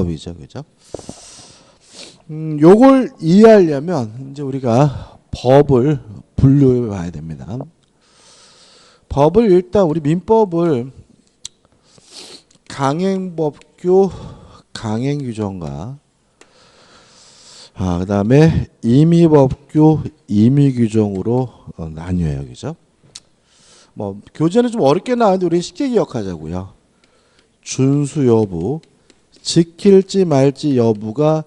민법이죠. 그죠? 요걸 이해하려면 이제 우리가 법을 분류해 봐야 됩니다. 법을 일단 우리 민법을 강행법규, 강행규정과 그다음에 임의법규, 임의규정으로 나뉘어요. 그죠? 뭐 교재는 좀 어렵게 나왔는데 우리 쉽게 기억하자고요. 준수 여부, 지킬지 말지 여부가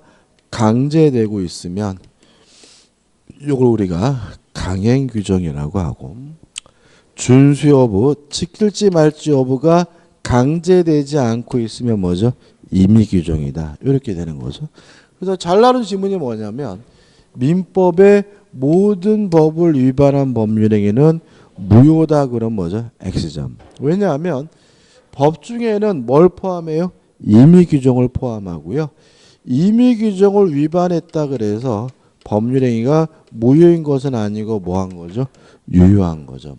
강제되고 있으면 이걸 우리가 강행규정이라고 하고, 준수 여부, 지킬지 말지 여부가 강제되지 않고 있으면 뭐죠? 임의규정이다. 이렇게 되는 거죠. 그래서 잘 나눈 지문이 뭐냐면 민법의 모든 법을 위반한 법률행위는 무효다. 그럼 뭐죠? X점. 왜냐하면 법 중에는 뭘 포함해요? 임의규정을 포함하고요. 임의규정을 위반했다 그래서 법률행위가 무효인 것은 아니고 뭐한 거죠? 유효한 거죠.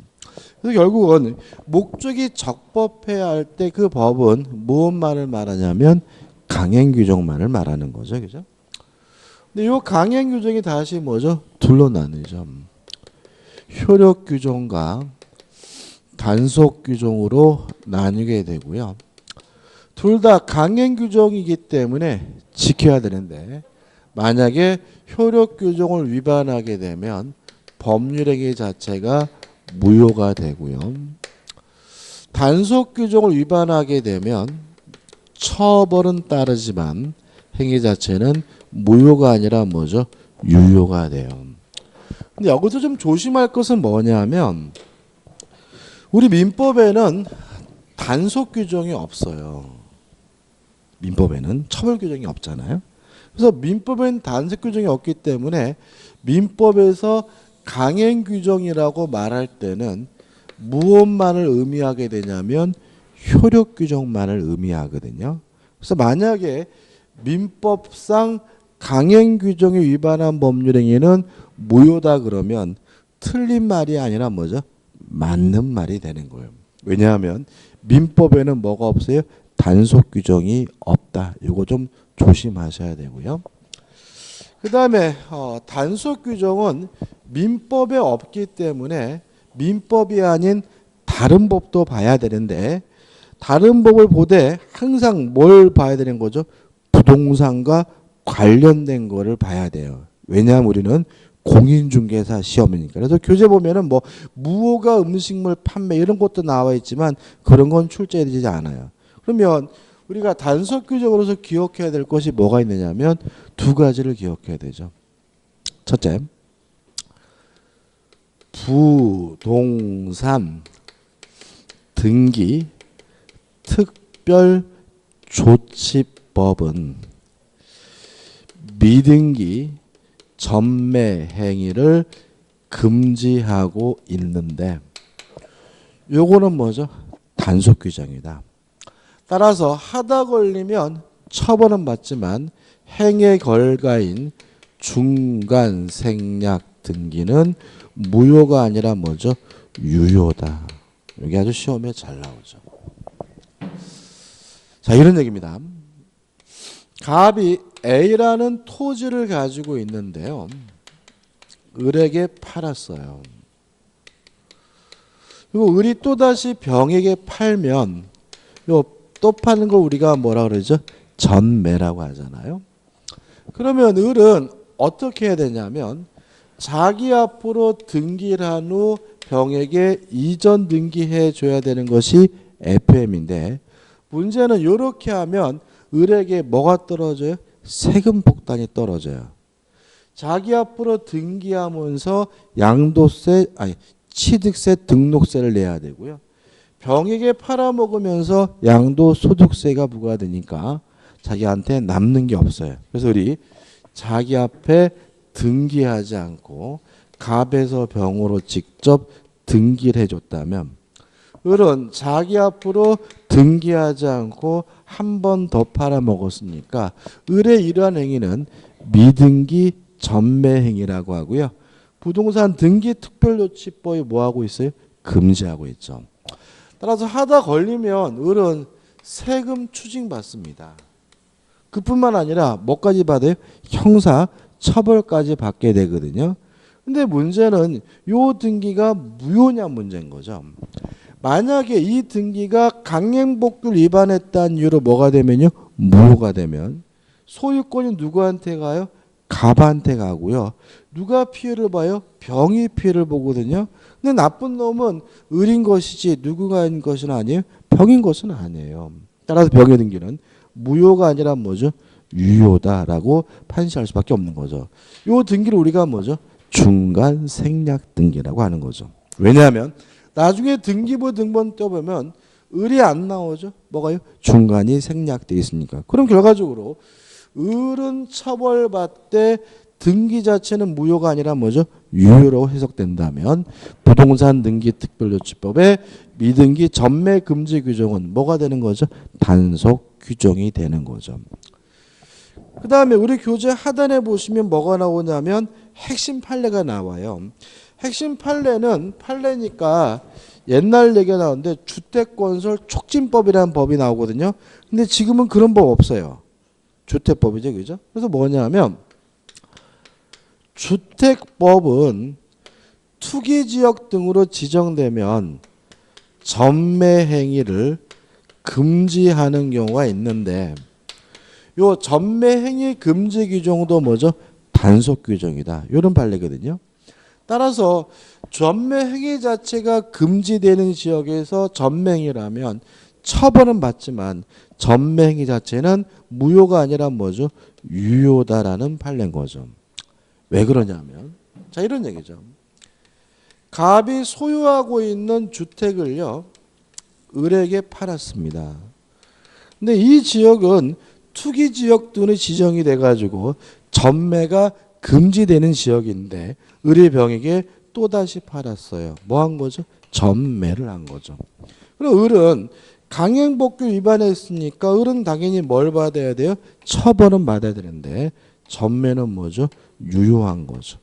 그래서 결국은 목적이 적법해야 할 때 그 법은 무엇만을 말하냐면 강행규정만을 말하는 거죠. 그죠? 근데 이 강행규정이 다시 뭐죠? 둘로 나뉘죠. 효력규정과 단속규정으로 나뉘게 되고요. 둘 다 강행규정이기 때문에 지켜야 되는데 만약에 효력규정을 위반하게 되면 법률행위 자체가 무효가 되고요. 단속규정을 위반하게 되면 처벌은 따르지만 행위 자체는 무효가 아니라 뭐죠? 유효가 돼요. 근데 여기서 좀 조심할 것은 뭐냐면 우리 민법에는 단속 규정이 없어요. 민법에는 처벌 규정이 없잖아요. 그래서 민법에는 단속 규정이 없기 때문에 민법에서 강행 규정이라고 말할 때는 무엇만을 의미하게 되냐면 효력 규정만을 의미하거든요. 그래서 만약에 민법상 강행 규정에 위반한 법률행위는 무효다 그러면 틀린 말이 아니라 뭐죠? 맞는 말이 되는 거예요. 왜냐하면 민법에는 뭐가 없어요? 단속 규정이 없다. 이거 좀 조심하셔야 되고요. 그 다음에 단속 규정은 민법에 없기 때문에 민법이 아닌 다른 법도 봐야 되는데 다른 법을 보되 항상 뭘 봐야 되는 거죠? 부동산과 관련된 거를 봐야 돼요. 왜냐하면 우리는 공인중개사 시험이니까. 그래서 교재 보면은 뭐 무허가 음식물 판매 이런 것도 나와 있지만 그런 건 출제되지 않아요. 그러면 우리가 단속 규정으로서 기억해야 될 것이 뭐가 있느냐면 두 가지를 기억해야 되죠. 첫째, 부동산 등기 특별조치법은 미등기 전매 행위를 금지하고 있는데 요거는 뭐죠? 단속 규정이다. 따라서 하다 걸리면 처벌은 받지만 행위 결과인 중간 생략 등기는 무효가 아니라 뭐죠? 유효다. 여기 아주 시험에 잘 나오죠. 자, 이런 얘기입니다. 갑이 A라는 토지를 가지고 있는데요. 을에게 팔았어요. 그리고 을이 또다시 병에게 팔면 또 파는 걸 우리가 뭐라 그러죠? 전매라고 하잖아요. 그러면 을은 어떻게 해야 되냐면 자기 앞으로 등기를 한 후 병에게 이전 등기해 줘야 되는 것이 FM인데 문제는 이렇게 하면 을에게 뭐가 떨어져요? 세금 폭탄이 떨어져요. 자기 앞으로 등기하면서 양도세, 취득세, 등록세를 내야 되고요. 병에게 팔아먹으면서 양도소득세가 부과되니까 자기한테 남는 게 없어요. 그래서 우리 자기 앞에 등기하지 않고 갑에서 병으로 직접 등기를 해줬다면 을은 자기 앞으로 등기하지 않고 한 번 더 팔아먹었으니까 을의 이러한 행위는 미등기 전매 행위라고 하고요. 부동산 등기 특별조치법이 뭐하고 있어요? 금지하고 있죠. 따라서 하다 걸리면 을은 세금 추징받습니다. 그뿐만 아니라 뭐까지 받아요? 형사 처벌까지 받게 되거든요. 근데 문제는 요 등기가 무효냐 문제인 거죠. 만약에 이 등기가 강행복규를 위반했다는 이유로 뭐가 되면요? 무효가 되면 소유권이 누구한테 가요? 갑한테 가고요. 누가 피해를 봐요? 병이 피해를 보거든요. 근데 나쁜 놈은 을인 것이지 누구가 한 것은 아니에요? 병인 것은 아니에요. 따라서 병의 등기는 무효가 아니라 뭐죠? 유효다라고 판시할 수밖에 없는 거죠. 요 등기를 우리가 뭐죠? 중간 생략 등기라고 하는 거죠. 왜냐하면 나중에 등기부 등본 떠보면 을이 안 나오죠. 뭐가요? 중간이 생략되어 있으니까. 그럼 결과적으로 을은 처벌받되 등기 자체는 무효가 아니라 뭐죠? 유효로 해석된다면 부동산 등기 특별조치법의 미등기 전매 금지 규정은 뭐가 되는 거죠? 단속 규정이 되는 거죠. 그 다음에 우리 교재 하단에 보시면 뭐가 나오냐면 핵심 판례가 나와요. 핵심 판례는 판례니까 옛날 얘기가 나오는데 주택건설 촉진법이라는 법이 나오거든요. 근데 지금은 그런 법 없어요. 주택법이죠. 그죠? 그래서 뭐냐면 주택법은 투기지역 등으로 지정되면 전매 행위를 금지하는 경우가 있는데 요 전매 행위 금지 규정도 뭐죠? 단속 규정이다. 이런 판례거든요. 따라서 전매 행위 자체가 금지되는 지역에서 전매 행위라면 처벌은 받지만 전매 행위 자체는 무효가 아니라 뭐죠? 유효다라는 판례인 거죠. 왜 그러냐면 자 이런 얘기죠. 갑이 소유하고 있는 주택을요. 을에게 팔았습니다. 근데 이 지역은 투기지역 등으로 지정이 돼가지고 전매가 금지되는 지역인데 을의 병에게 또다시 팔았어요. 뭐 한 거죠? 전매를 한 거죠. 그럼 을은 강행복규 위반했으니까 을은 당연히 뭘 받아야 돼요? 처벌은 받아야 되는데 전매는 뭐죠? 유효한 거죠.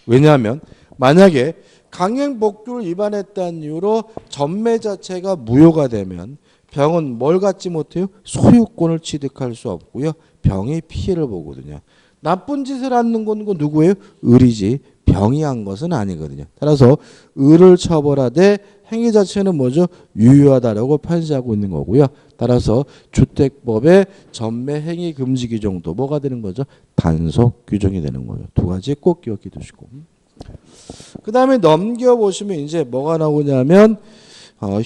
왜냐하면 만약에 강행복규를 위반했다는 이유로 전매 자체가 무효가 되면 병은 뭘 갖지 못해요? 소유권을 취득할 수 없고요. 병이 피해를 보거든요. 나쁜 짓을 하는 건 누구예요? 을이지 병이 한 것은 아니거든요. 따라서 을을 처벌하되 행위 자체는 뭐죠? 유효하다라고 판시하고 있는 거고요. 따라서 주택법의 전매 행위 금지 규정도 뭐가 되는 거죠? 단속 규정이 되는 거죠. 두 가지 꼭 기억해 두시고. 그 다음에 넘겨보시면 이제 뭐가 나오냐면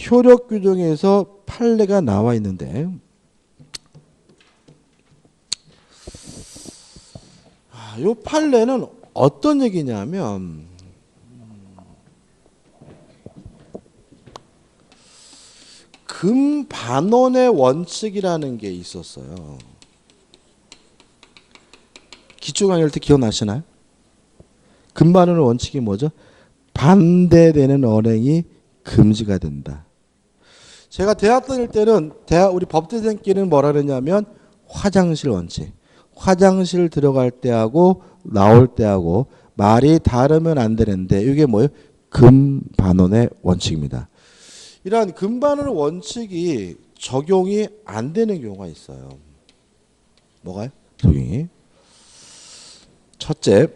효력 규정에서 판례가 나와 있는데 이 판례는 어떤 얘기냐면 금반원의 원칙이라는 게 있었어요. 기초 강의할 때 기억나시나요? 금반원의 원칙이 뭐죠? 반대되는 언행이 금지가 된다. 제가 대학 다닐 때는 우리 법대생끼리는 뭐라 그러냐면 화장실 원칙. 화장실 들어갈 때하고 나올 때하고 말이 다르면 안 되는데 이게 뭐예요? 금반원의 원칙입니다. 이러한 금반원의 원칙이 적용이 안 되는 경우가 있어요. 뭐가요? 적용이. 첫째,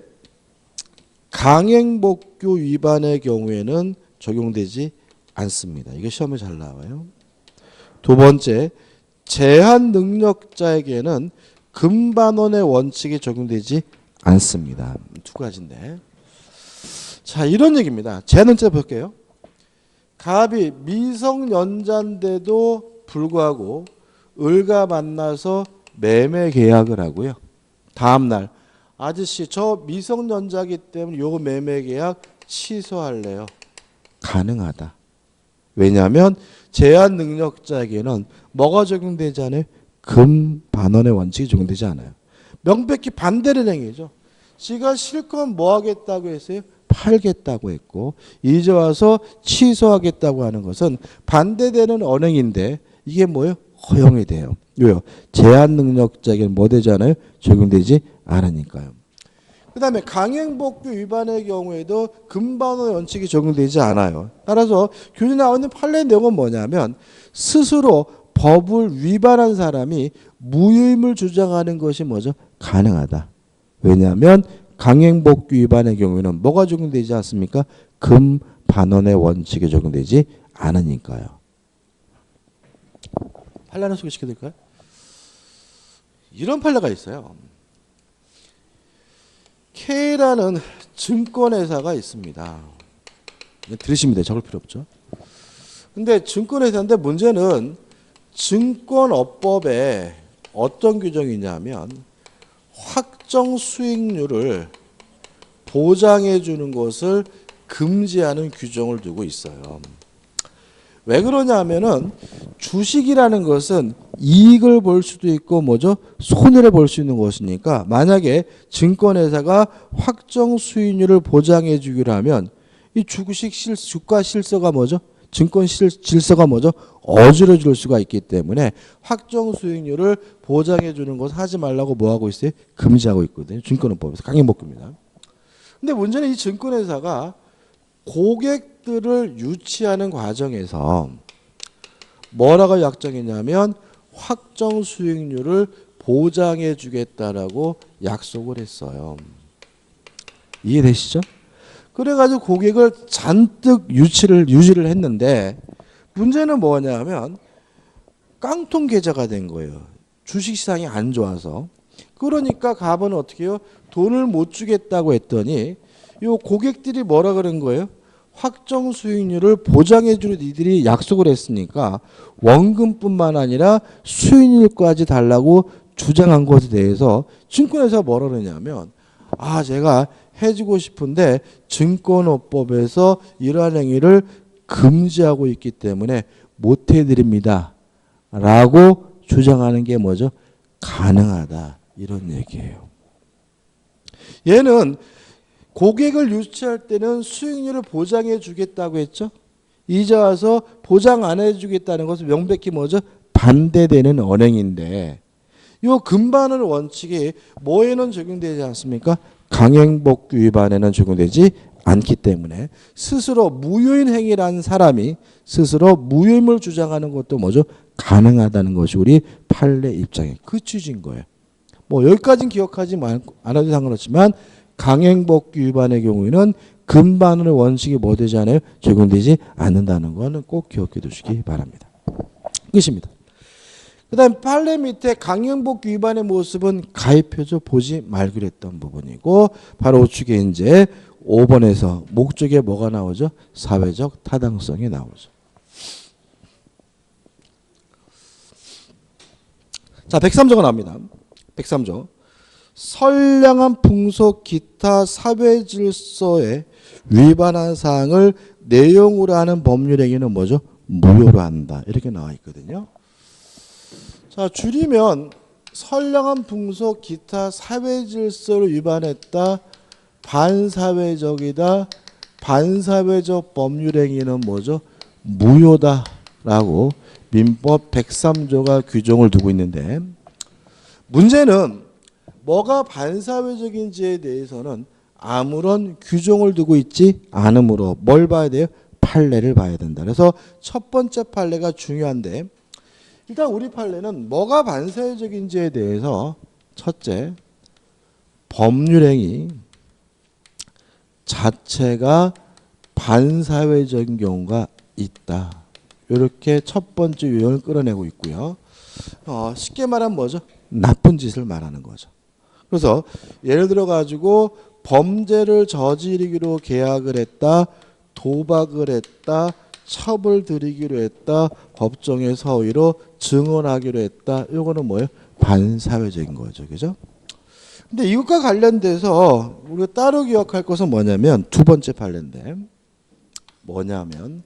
강행복규 위반의 경우에는 적용되지 않습니다. 이게 시험에 잘 나와요. 두 번째, 제한 능력자에게는 금반원의 원칙이 적용되지 않습니다. 두 가지인데. 자, 이런 얘기입니다. 제한 능력자 볼게요. 갑이 미성년자인데도 불구하고 을과 만나서 매매 계약을 하고요. 다음날 아저씨 저 미성년자이기 때문에 요 매매 계약 취소할래요. 가능하다. 왜냐하면 제한 능력자에게는 뭐가 적용되지 않아요? 금반원의 원칙이 적용되지 않아요. 명백히 반대는 행위죠. 지가 실컷 뭐 하겠다고 했어요? 팔겠다고 했고 이제 와서 취소하겠다고 하는 것은 반대되는 언행인데 이게 뭐예요? 허용이 돼요. 왜요? 제한 능력자에게는 뭐 되지 않아요? 적용되지 않으니까요. 그 다음에 강행복규 위반의 경우에도 금반원의 원칙이 적용되지 않아요. 따라서 교재 나오는 판례 내용은 뭐냐면 스스로 법을 위반한 사람이 무효임을 주장하는 것이 뭐죠? 가능하다. 왜냐하면 강행복귀 위반의 경우에는 뭐가 적용되지 않습니까? 금반원의 원칙이 적용되지 않으니까요. 판례 하나 소개시켜드릴까요? 이런 판례가 있어요. K라는 증권회사가 있습니다. 들으시면 돼요. 적을 필요 없죠. 근데 증권회사인데 문제는 증권업법에 어떤 규정이 있냐면 확정 수익률을 보장해 주는 것을 금지하는 규정을 두고 있어요. 왜 그러냐면은 주식이라는 것은 이익을 볼 수도 있고 뭐죠? 손해를 볼 수 있는 것이니까 만약에 증권회사가 확정 수익률을 보장해 주기로 하면 이 주가 실서가 뭐죠? 증권 질서가 뭐죠? 어지러질 수가 있기 때문에 확정 수익률을 보장해 주는 것을 하지 말라고 뭐 하고 있어요? 금지하고 있거든요. 증권업법에서 강행복귀입니다. 근데 문제는 이 증권회사가 고객들을 유치하는 과정에서 뭐라고 약정했냐면 확정 수익률을 보장해 주겠다라고 약속을 했어요. 이해되시죠? 그래가지고 고객을 잔뜩 유지를 했는데 문제는 뭐냐면 깡통 계좌가 된 거예요. 주식시장이 안 좋아서. 그러니까 갑은 어떻게 해요? 돈을 못 주겠다고 했더니 이 고객들이 뭐라 그런 거예요? 확정 수익률을 보장해 주는 이들이 약속을 했으니까 원금뿐만 아니라 수익률까지 달라고 주장한 것에 대해서 증권회사가 뭐라 그러냐면 제가 해주고 싶은데 증권업법에서 이러한 행위를 금지하고 있기 때문에 못 해드립니다. 라고 주장하는 게 뭐죠? 가능하다. 이런 얘기예요. 얘는 고객을 유치할 때는 수익률을 보장해 주겠다고 했죠. 이제 와서 보장 안 해주겠다는 것은 명백히 뭐죠? 반대되는 언행인데 이 금반원 원칙이 뭐에는 적용되지 않습니까? 강행복귀 위반에는 적용되지 않기 때문에 스스로 무효인 행위라는 사람이 스스로 무효임을 주장하는 것도 뭐죠? 가능하다는 것이 우리 판례 입장에 그 취지인 거예요. 뭐 여기까지는 기억하지 않아도 상관없지만 강행복귀 위반의 경우에는 금반원의 원칙이 뭐 되지 않아요? 적용되지 않는다는 거는 꼭 기억해 두시기 바랍니다. 끝입니다. 그 다음 판례 밑에 강행복귀 위반의 모습은 가입표죠. 보지 말기로 했던 부분이고 바로 우측에 이제 5번에서 목적에 뭐가 나오죠? 사회적 타당성이 나오죠. 자, 103조가 나옵니다. 103조. 선량한 풍속 기타 사회 질서에 위반한 사항을 내용으로 하는 법률 행위는 뭐죠? 무효로 한다. 이렇게 나와 있거든요. 자, 줄이면 선량한 풍속 기타 사회 질서를 위반했다. 반사회적이다. 반사회적 법률 행위는 뭐죠? 무효다라고 민법 103조가 규정을 두고 있는데 문제는 뭐가 반사회적인지에 대해서는 아무런 규정을 두고 있지 않으므로 뭘 봐야 돼요? 판례를 봐야 된다. 그래서 첫 번째 판례가 중요한데 일단 우리 판례는 뭐가 반사회적인지에 대해서 첫째, 법률행위 자체가 반사회적인 경우가 있다. 이렇게 첫 번째 요령을 끌어내고 있고요. 쉽게 말하면 뭐죠? 나쁜 짓을 말하는 거죠. 그래서 예를 들어 가지고 범죄를 저지르기로 계약을 했다. 도박을 했다. 첩을 들이기로 했다. 법정에 서의로 증언하기로 했다. 이거는 뭐예요? 반사회적인 거죠. 그죠? 근데 이것과 관련돼서 우리가 따로 기억할 것은 뭐냐면 두 번째 판례인데 뭐냐면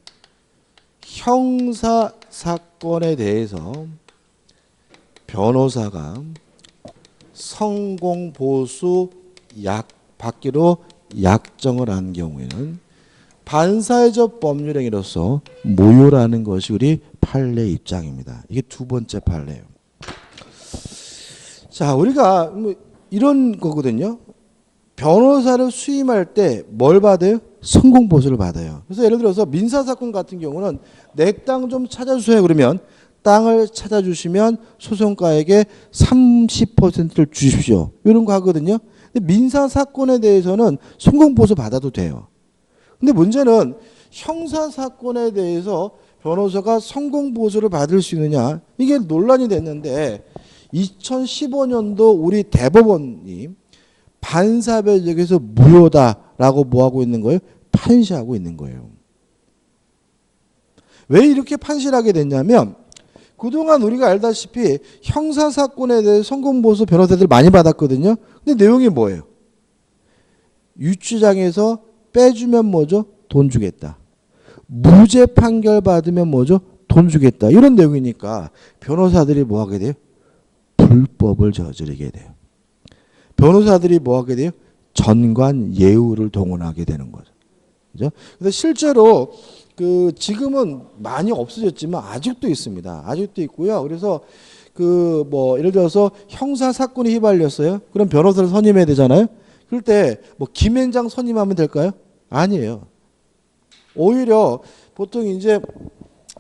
형사 사건에 대해서 변호사가 성공 보수 받기로 약정을 한 경우에는 반사회적 법률행위로서 무효라는 것이 우리 판례 입장입니다. 이게 두 번째 판례예요. 자, 우리가 이런 거거든요. 변호사를 수임할 때 뭘 받아요? 성공 보수를 받아요. 그래서 예를 들어서 민사사건 같은 경우는 내 땅 좀 찾아주세요. 그러면 땅을 찾아주시면 소송가액의 30%를 주십시오. 이런 거 하거든요. 근데 민사 사건에 대해서는 성공보수 받아도 돼요. 근데 문제는 형사 사건에 대해서 변호사가 성공보수를 받을 수 있느냐, 이게 논란이 됐는데 2015년도 우리 대법원이 반사배적에서 무효다라고 뭐하고 있는 거예요? 판시하고 있는 거예요. 왜 이렇게 판시를 하게 됐냐면 그동안 우리가 알다시피 형사사건에 대해 성공보수 변호사들 많이 받았거든요. 근데 내용이 뭐예요? 유치장에서 빼주면 뭐죠? 돈 주겠다. 무죄 판결 받으면 뭐죠? 돈 주겠다. 이런 내용이니까 변호사들이 뭐 하게 돼요? 불법을 저지르게 돼요. 변호사들이 뭐 하게 돼요? 전관 예우를 동원하게 되는 거죠. 그죠? 그래서 실제로 지금은 많이 없어졌지만 아직도 있습니다. 아직도 있고요. 그래서 예를 들어서 형사 사건이 휘발렸어요. 그럼 변호사를 선임해야 되잖아요. 그럴 때 뭐 김앤장 선임하면 될까요? 아니에요. 오히려 보통 이제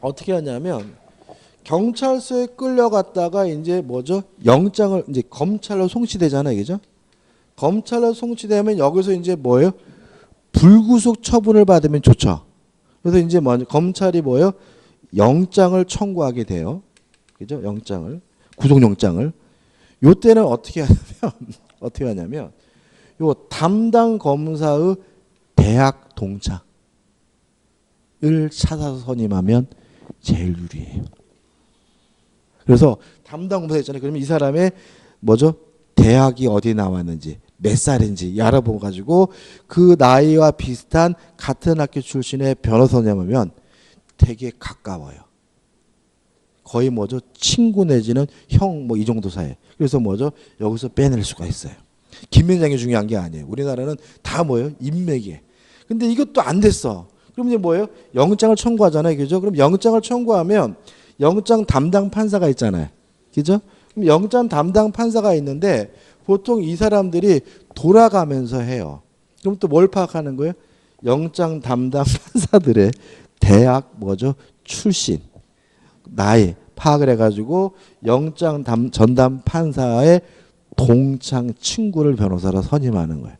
어떻게 하냐면 경찰서에 끌려갔다가 이제 뭐죠? 영장을 이제 검찰로 송치되잖아요. 그죠? 검찰로 송치되면 여기서 이제 뭐예요? 불구속 처분을 받으면 좋죠. 그래서 이제 검찰이 뭐예요? 영장을 청구하게 돼요. 그죠? 영장을. 구속영장을. 요 때는 어떻게 하냐면 요 담당 검사의 대학 동창을 찾아서 선임하면 제일 유리해요. 그래서 담당 검사 있잖아요. 그러면 이 사람의 뭐죠? 대학이 어디 나왔는지, 몇 살인지 알아보고 가지고 그 나이와 비슷한 같은 학교 출신의 변호사냐면 되게 가까워요. 거의 뭐죠? 친구 내지는 형 뭐 이 정도 사이. 그래서 뭐죠? 여기서 빼낼 수가 있어요. 김앤장이 중요한 게 아니에요. 우리나라는 다 뭐예요? 인맥이에요. 근데 이것도 안 됐어. 그럼 이제 뭐예요? 영장을 청구하잖아요. 그죠? 그럼 영장을 청구하면 영장 담당 판사가 있잖아요. 그죠? 그럼 영장 담당 판사가 있는데 보통 이 사람들이 돌아가면서 해요. 그럼 또 뭘 파악하는 거예요? 영장 담당 판사들의 대학 뭐죠? 출신, 나이 파악을 해가지고 영장 전담 판사의 동창 친구를 변호사로 선임하는 거예요.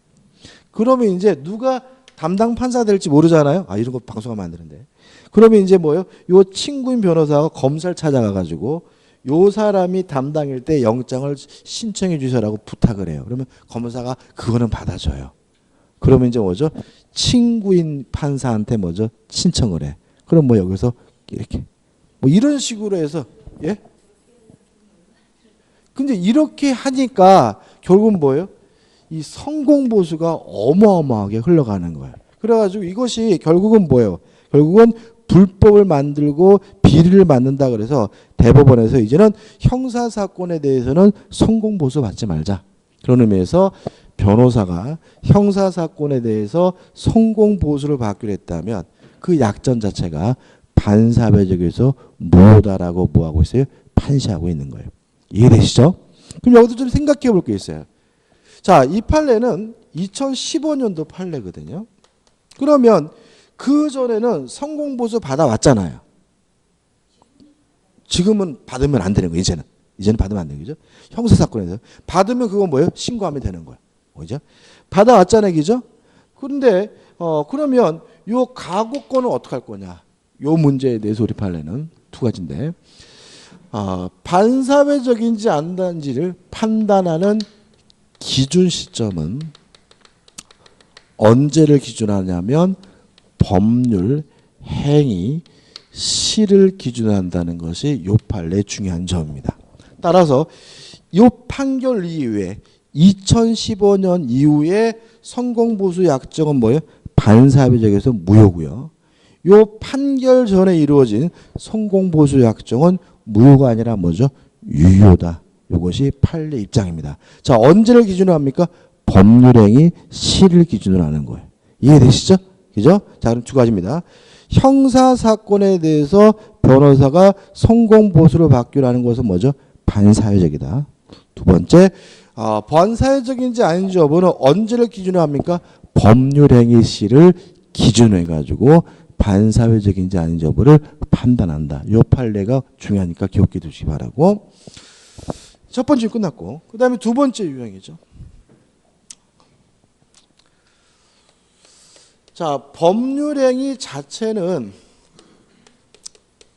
그러면 이제 누가 담당 판사 될지 모르잖아요. 아, 이런 거 방송하면 안 되는데. 그러면 이제 뭐예요? 요 친구인 변호사가 검사를 찾아가가지고 요 사람이 담당일 때 영장을 신청해 주셔라고 부탁을 해요. 그러면 검사가 그거는 받아줘요. 그러면 이제 뭐죠? 친구인 판사한테 뭐죠? 신청을 해. 그럼 뭐 여기서 이렇게 뭐 이런 식으로 해서 예? 근데 이렇게 하니까 결국은 뭐예요? 이 성공보수가 어마어마하게 흘러가는 거예요. 그래가지고 이것이 결국은 뭐예요? 결국은 불법을 만들고 비리를 만든다 그래서 대법원에서 이제는 형사사건에 대해서는 성공보수 받지 말자. 그런 의미에서 변호사가 형사사건에 대해서 성공보수를 받기로 했다면 그 약점 자체가 반사회적에서 무효다라고 뭐하고 있어요? 판시하고 있는 거예요. 이해되시죠? 그럼 여기서 좀 생각해 볼 게 있어요. 자, 이 판례는 2015년도 판례거든요. 그러면 그 전에는 성공보수 받아왔잖아요. 지금은 받으면 안 되는 거예요. 이제는 받으면 안 되는 거죠. 형사사건에서 받으면 그건 뭐예요? 신고하면 되는 거예요. 뭐죠? 받아왔잖아요. 그죠? 그런데 그러면 요 가구권은 어떻게 할 거냐? 요 문제에 대해서 우리 판례는 두 가지인데 반사회적인지 아닌지를 판단하는 기준 시점은 언제를 기준으로 하냐면 법률, 행위, 시를 기준으로 한다는 것이 요 판례의 중요한 점입니다. 따라서 요 판결 이후에 2015년 이후에 성공보수 약정은 뭐예요? 반사회적에서 무효고요. 요 판결 전에 이루어진 성공보수 약정은 무효가 아니라 뭐죠? 유효다. 이것이 판례 입장입니다. 자, 언제를 기준으로 합니까? 법률행위 시를 기준으로 하는 거예요. 이해되시죠? 그죠? 자, 그럼 두 가지입니다. 형사사건에 대해서 변호사가 성공보수를 받기로 하는 것은 뭐죠? 반사회적이다. 두 번째, 반사회적인지 아닌지 여부는 언제를 기준으로 합니까? 법률행위 시를 기준으로 해가지고 반사회적인지 아닌지 여부를 판단한다. 요 판례가 중요하니까 기억해 두시기 바라고. 첫 번째 끝났고, 그 다음에 두 번째 유형이죠. 자, 법률행위 자체는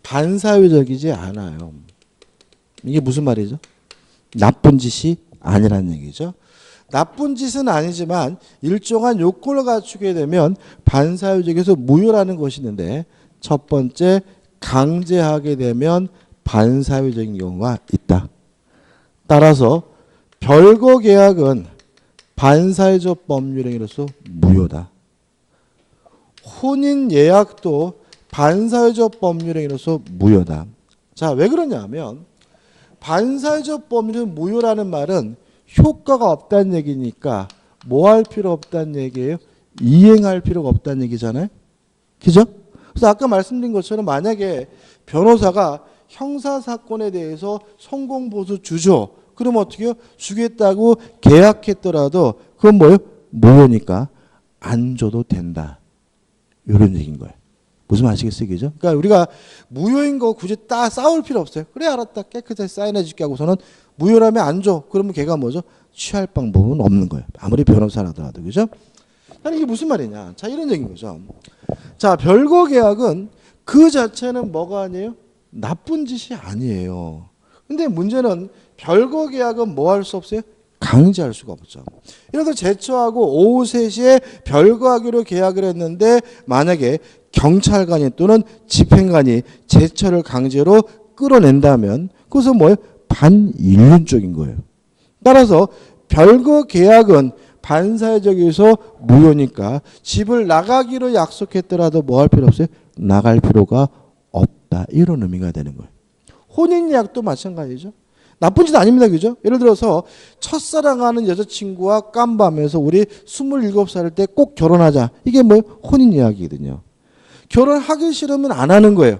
반사회적이지 않아요. 이게 무슨 말이죠? 나쁜 짓이 아니라는 얘기죠. 나쁜 짓은 아니지만 일정한 요건을 갖추게 되면 반사회적에서 무효라는 것이 있는데, 첫 번째 강제하게 되면 반사회적인 경우가 있다. 따라서 별거 계약은 반사회적 법률행위로서 무효다. 혼인 예약도 반사회적 법률행위로서 무효다. 자, 왜 그러냐면 반사회적 법률은 무효라는 말은 효과가 없다는 얘기니까 뭐 할 필요 없다는 얘기예요? 이행할 필요가 없다는 얘기잖아요. 그죠? 그래서 아까 말씀드린 것처럼 만약에 변호사가 형사사건에 대해서 성공보수 주죠. 그럼 어떻게 해요? 주겠다고 계약했더라도 그건 뭐예요? 무효니까 안 줘도 된다. 이런 얘기인 거예요. 무슨 아시겠어요? 그죠? 그러니까 우리가 무효인 거 굳이 싸울 필요 없어요. 그래 알았다. 깨끗하게 사인해 줄게 하고서는 무효라면 안 줘. 그러면 걔가 뭐죠? 취할 방법은 없는 거예요. 아무리 변호사라더라도. 그죠? 아니 이게 무슨 말이냐. 자, 이런 얘기인 거죠. 자, 별거 계약은 그 자체는 뭐가 아니에요? 나쁜 짓이 아니에요. 근데 문제는 별거 계약은 뭐 할 수 없어요? 강제할 수가 없죠. 예를 들어 제처하고 오후 3시에 별거하기로 계약을 했는데 만약에 경찰관이 또는 집행관이 제처를 강제로 끌어낸다면 그것은 뭐예요? 반인륜적인 거예요. 따라서 별거 계약은 반사회적에서 무효니까 집을 나가기로 약속했더라도 뭐 할 필요 없어요? 나갈 필요가 없다. 이런 의미가 되는 거예요. 혼인예약도 마찬가지죠. 나쁜 짓 아닙니다. 그죠? 예를 들어서 첫사랑하는 여자친구와 깜밤에서 우리 27살 때 꼭 결혼하자. 이게 뭐예요? 혼인예약이거든요. 결혼하기 싫으면 안 하는 거예요.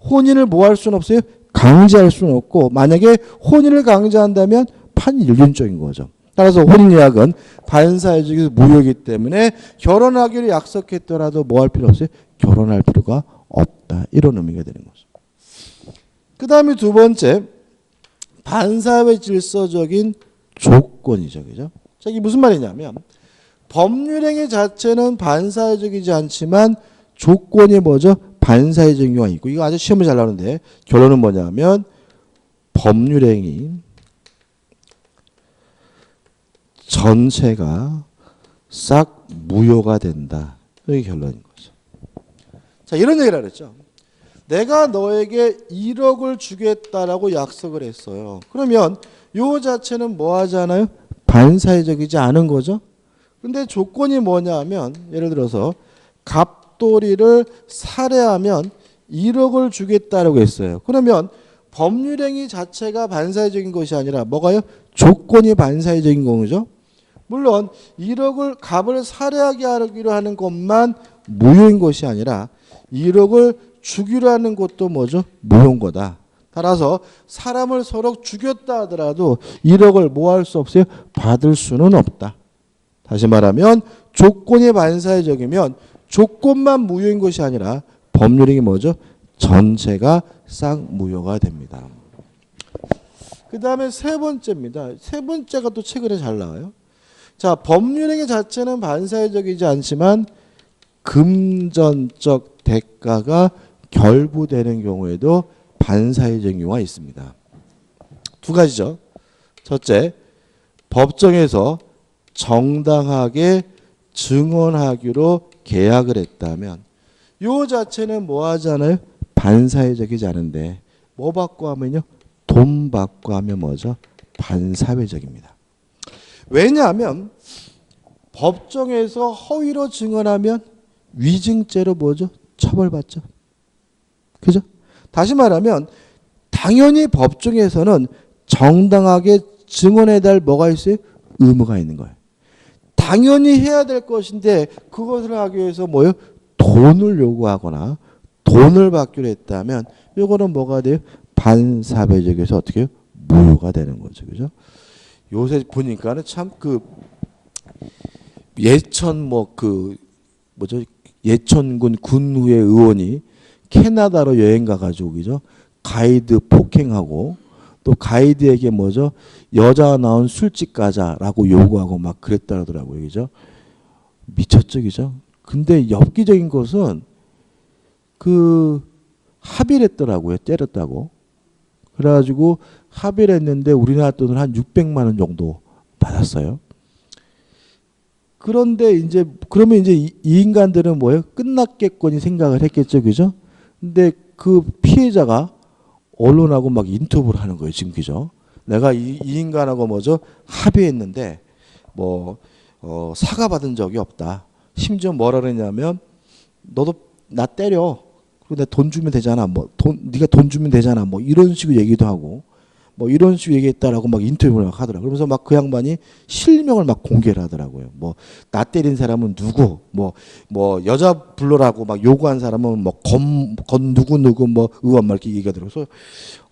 혼인을 뭐 할 수는 없어요? 강제할 수는 없고 만약에 혼인을 강제한다면 반인륜적인 거죠. 따라서 혼인예약은 반사회적에서 무효이기 때문에 결혼하기로 약속했더라도 뭐 할 필요 없어요? 결혼할 필요가 없다. 이런 의미가 되는 거죠. 그 다음에 두 번째 반사회 질서적인 조건이죠. 그죠? 자, 이게 무슨 말이냐면 법률행위 자체는 반사회적이지 않지만 조건이 뭐죠? 반사회적인 경우가 있고 이거 아주 시험에 잘 나오는데 결론은 뭐냐면 법률행위 전체가 싹 무효가 된다. 이게 결론인 거죠. 자, 이런 얘기를 했죠. 내가 너에게 1억을 주겠다라고 약속을 했어요. 그러면 요 자체는 뭐 하잖아요? 반사회적이지 않은 거죠. 근데 조건이 뭐냐면 예를 들어서 갑돌이를 살해하면 1억을 주겠다라고 했어요. 그러면 법률행위 자체가 반사회적인 것이 아니라 뭐가요? 조건이 반사회적인 거죠. 물론 1억을 갑을 살해하게 하기로 하는 것만 무효인 것이 아니라 1억을 주기로 하는 것도 뭐죠? 무효인 거다. 따라서 사람을 서로 죽였다 하더라도 1억을 뭐 할 수 없어요? 받을 수는 없다. 다시 말하면 조건이 반사회적이면 조건만 무효인 것이 아니라 법률행위 뭐죠? 전체가 싹 무효가 됩니다. 그 다음에 세 번째입니다. 세 번째가 또 최근에 잘 나와요. 자, 법률행위 자체는 반사회적이지 않지만 금전적 대가가 결부되는 경우에도 반사회적인 경우가 있습니다. 두 가지죠. 첫째, 법정에서 정당하게 증언하기로 계약을 했다면 요 자체는 뭐 하잖아요? 반사회적이지 않은데 뭐 받고 하면요? 돈 받고 하면 뭐죠? 반사회적입니다. 왜냐하면 법정에서 허위로 증언하면 위증죄로 뭐죠? 처벌받죠. 그죠? 다시 말하면 당연히 법정에서는 정당하게 증언해야 할 뭐가 있어요? 의무가 있는 거예요. 당연히 해야 될 것인데 그것을 하기 위해서 뭐예요? 돈을 요구하거나 돈을 받기로 했다면 이거는 뭐가 돼요? 반사회적에서 어떻게 해요? 무효가 되는 거죠. 그죠? 요새 보니까는 참 그 예천 뭐죠? 예천군 군후의 의원이 캐나다로 여행 가가지고 그죠? 가이드 폭행하고 또 가이드에게 뭐죠? 여자 나온 술집 가자라고 요구하고 막 그랬다더라고요, 그죠? 미쳤죠, 그죠? 근데 엽기적인 것은 그 합의를 했더라고요, 때렸다고. 그래가지고 합의를 했는데 우리나라 돈으로 한 600만 원 정도 받았어요. 그런데 이제 그러면 이제 이 인간들은 뭐예요? 끝났겠거니 생각을 했겠죠, 그죠? 근데 그 피해자가 언론하고 막 인터뷰를 하는 거예요, 지금 그죠? 내가 이 인간하고 뭐죠? 합의했는데 뭐 사과받은 적이 없다. 심지어 뭐라 그랬냐면 너도 나 때려. 그리고 내가 돈 주면 되잖아. 네가 돈 주면 되잖아. 뭐 이런 식으로 얘기도 하고 뭐 이런 식으로 얘기했다라고 막 인터뷰를 막 하더라고요. 그러면서 막 그 양반이 실명을 막 공개를 하더라고요. 뭐 나 때린 사람은 누구, 뭐 여자 불러라고 막 요구한 사람은 뭐 건 누구 뭐 의원 막 이렇게 얘기하더라고요.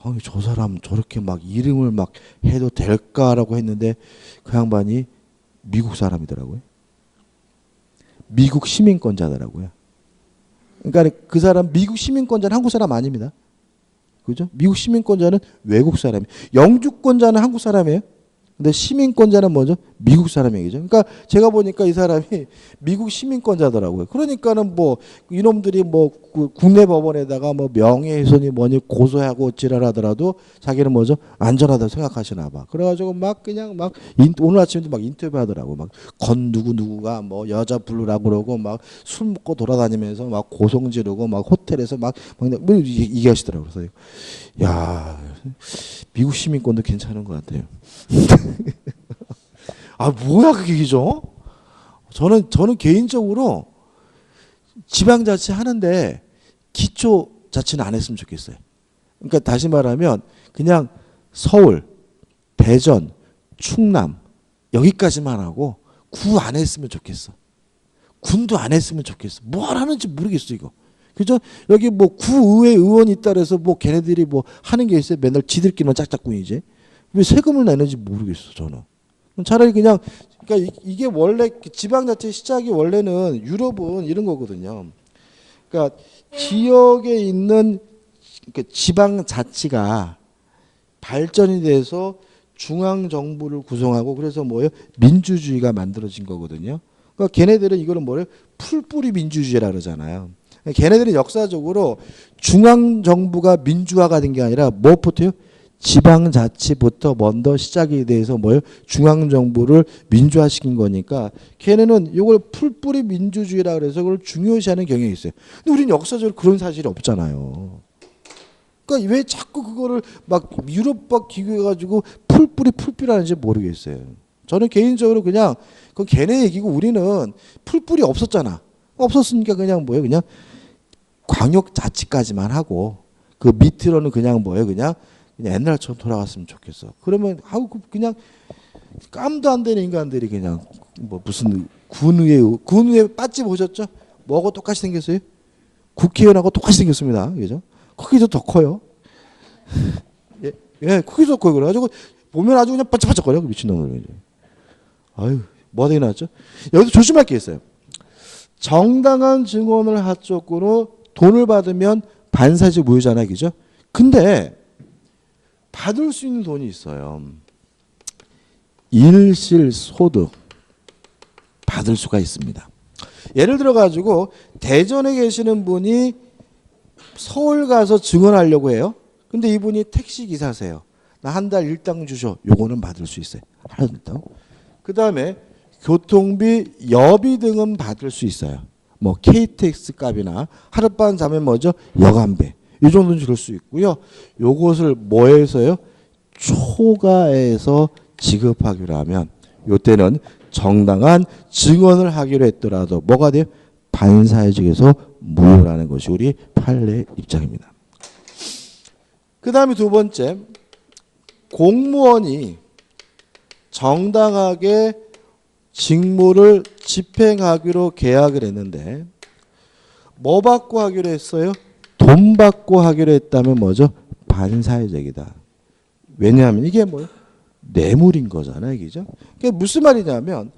그래서 저 사람 저렇게 막 이름을 막 해도 될까라고 했는데 그 양반이 미국 사람이더라고요. 미국 시민권자더라고요. 그러니까 그 사람 미국 시민권자는 한국 사람 아닙니다. 그죠? 미국 시민권자는 외국 사람이에요. 영주권자는 한국 사람이에요. 근데 시민권자는 뭐죠? 미국 사람이죠. 그러니까 제가 보니까 이 사람이 미국 시민권자더라고요. 그러니까는 뭐 이놈들이 뭐 국내 법원에다가 뭐 명예훼손이 뭐니 고소하고 지랄하더라도 자기는 뭐죠? 안전하다고 생각하시나 봐. 그래가지고 막 그냥 막 오늘 아침에도 막 인터뷰하더라고. 막 건 누구가 뭐 여자 부르라고 그러고 막 술 먹고 돌아다니면서 막 고성 지르고 막 호텔에서 막 얘기하시더라고요. 그래서 야, 미국 시민권도 괜찮은 것 같아요. 아 뭐야 그게 죠? 저는 개인적으로 지방자치 하는데 기초자치는 안 했으면 좋겠어요. 그러니까 다시 말하면 그냥 서울, 대전, 충남 여기까지만 하고 구 안 했으면 좋겠어. 군도 안 했으면 좋겠어. 뭘 하는지 모르겠어 이거. 그죠? 여기 뭐 구의회 의원이 있다 그래서 뭐 걔네들이 뭐 하는 게 있어요. 맨날 지들끼리만 짝짝꿍이지. 왜 세금을 내는지 모르겠어 저는. 차라리 그냥 그러니까 이게 원래 지방자치 시작이 원래는 유럽은 이런 거거든요. 그러니까 지역에 있는 지방자치가 발전이 돼서 중앙정부를 구성하고 그래서 뭐예요? 민주주의가 만들어진 거거든요. 그러니까 걔네들은 이거는 뭐예요? 풀뿌리 민주주의라 그러잖아요. 걔네들은 역사적으로 중앙정부가 민주화가 된 게 아니라 무엇부터요? 지방자치부터 먼저 시작이 돼서 뭐예요? 중앙정부를 민주화시킨 거니까 걔네는 이걸 풀뿌리 민주주의라 그래서 그걸 중요시하는 경향이 있어요. 근데 우리는 역사적으로 그런 사실이 없잖아요. 그러니까 왜 자꾸 그거를 막 유럽과 기교해가지고 풀뿌리라는지 모르겠어요. 저는 개인적으로 그냥 그건 걔네 얘기고 우리는 풀뿌리 없었잖아. 없었으니까 그냥 뭐예요? 그냥 광역자치까지만 하고 그 밑으로는 그냥 뭐예요? 그냥 옛날처럼 돌아갔으면 좋겠어. 그러면 그냥 깜도 안 되는 인간들이 그냥 뭐 무슨 군의회 빠지 보셨죠? 뭐하고 똑같이 생겼어요? 국회의원하고 똑같이 생겼습니다. 그죠? 크기도 더 커요. 예, 크기도 더 커요. 그래가지고 보면 아주 그냥 반짝반짝거려 미친놈들. 아유, 뭐가 되게 나왔죠? 여기서 조심할 게 있어요. 정당한 증언을 하쪽으로 돈을 받으면 반사직 무효잖아요, 그죠? 근데 받을 수 있는 돈이 있어요. 일실소득 받을 수가 있습니다. 예를 들어 가지고 대전에 계시는 분이 서울 가서 증언하려고 해요. 근데 이분이 택시 기사세요. 나 한 달 일당 주셔. 요거는 받을 수 있어요. 하나 일당. 그 다음에 교통비, 여비 등은 받을 수 있어요. 뭐 KTX 값이나 하룻밤 자면 뭐죠? 여간비. 이 정도는 줄 수 있고요. 요것을 뭐해서요? 초과해서 지급하기로 하면 요때는 정당한 증언을 하기로 했더라도 뭐가 돼요? 반사회직에서 무효라는 것이 우리 판례 입장입니다. 그 다음에 두 번째, 공무원이 정당하게 직무를 집행하기로 계약을 했는데 뭐 받고 하기로 했어요? 돈 받고 하기로 했다면 뭐죠? 반사회적이다. 왜냐하면 이게 뭐예요? 뇌물인 거잖아요. 그죠? 그게 무슨 말이냐면